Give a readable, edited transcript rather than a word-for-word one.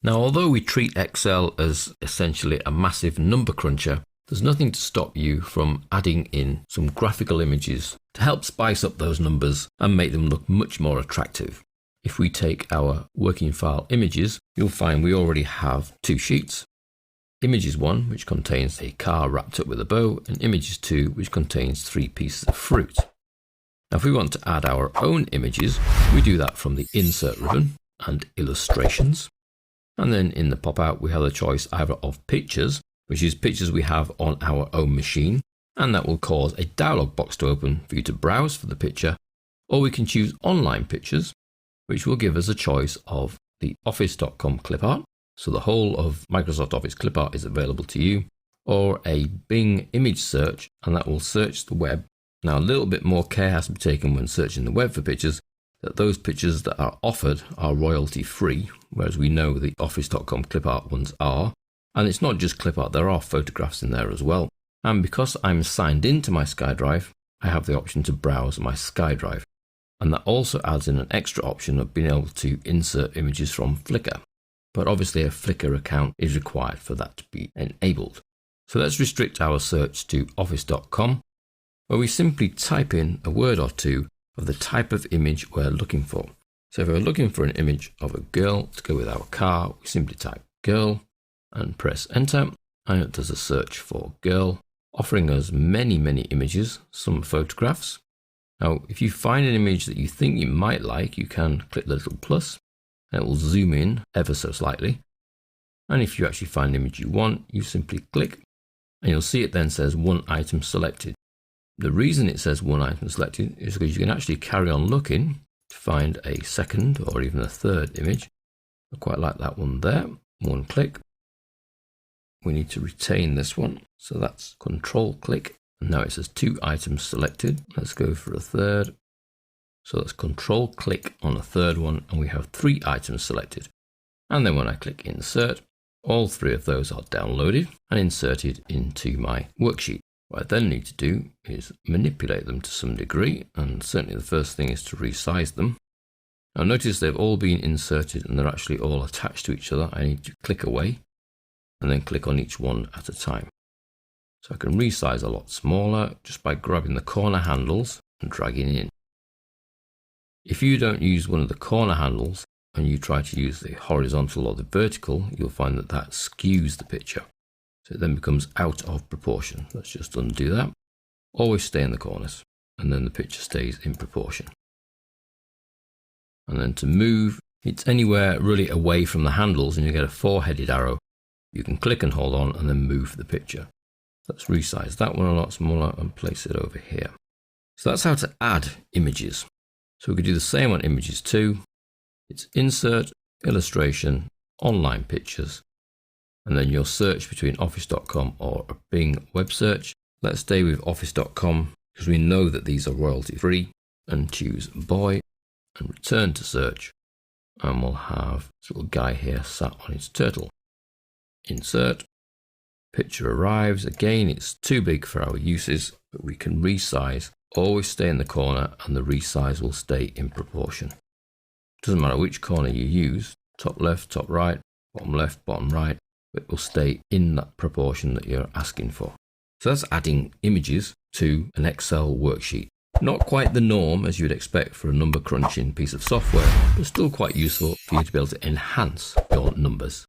Now, although we treat Excel as essentially a massive number cruncher, there's nothing to stop you from adding in some graphical images to help spice up those numbers and make them look much more attractive. If we take our working file images, you'll find we already have two sheets. Images 1, which contains a car wrapped up with a bow, and images 2, which contains 3 pieces of fruit. Now, if we want to add our own images, we do that from the Insert ribbon and Illustrations. And then in the pop-out, we have the choice either of Pictures, which is pictures we have on our own machine, and that will cause a dialog box to open for you to browse for the picture, or we can choose Online Pictures, which will give us a choice of the Office.com clip art, so the whole of Microsoft Office clip art is available to you, or a Bing image search, and that will search the web. Now, a little bit more care has to be taken when searching the web for pictures, that those pictures that are offered are royalty free, whereas we know the Office.com clip art ones are. And it's not just clip art, there are photographs in there as well. And because I'm signed into my SkyDrive, I have the option to browse my SkyDrive. And that also adds in an extra option of being able to insert images from Flickr. But obviously a Flickr account is required for that to be enabled. So let's restrict our search to Office.com, where we simply type in a word or two of the type of image we're looking for. So if we're looking for an image of a girl to go with our car, we simply type girl and press enter, and it does a search for girl, offering us many images, some photographs. Now, if you find an image that you think you might like, you can click the little plus, and it will zoom in ever so slightly. And if you actually find an image you want, you simply click, and you'll see it then says one item selected. The reason it says one item selected is because you can actually carry on looking to find a second or even a third image. I quite like that one there. One click. We need to retain this one, so that's control click, and now it says 2 items selected. Let's go for a third. So let's control click on a third one, and we have 3 items selected. And then when I click insert, all 3 of those are downloaded and inserted into my worksheet. What I then need to do is manipulate them to some degree, and certainly the first thing is to resize them. Now notice they've all been inserted and they're actually all attached to each other. I need to click away and then click on each one at a time. So I can resize a lot smaller just by grabbing the corner handles and dragging in. If you don't use one of the corner handles and you try to use the horizontal or the vertical, you'll find that that skews the picture. So it then becomes out of proportion. Let's just undo that. Always stay in the corners, and then the picture stays in proportion. And then to move, it's anywhere really away from the handles, and you get a 4-headed arrow. You can click and hold on and then move the picture. Let's resize that one a lot smaller and place it over here. So that's how to add images. So we could do the same on images 2. It's insert, illustration, online pictures, and then your search between Office.com or a Bing web search. Let's stay with Office.com because we know that these are royalty free, and choose boy and return to search. And we'll have this little guy here sat on his turtle. Insert, picture arrives. Again, it's too big for our uses, but we can resize. Always stay in the corner and the resize will stay in proportion. Doesn't matter which corner you use, top left, top right, bottom left, bottom right, it will stay in that proportion that you're asking for. So that's adding images to an Excel worksheet. Not quite the norm as you'd expect for a number crunching piece of software, but still quite useful for you to be able to enhance your numbers.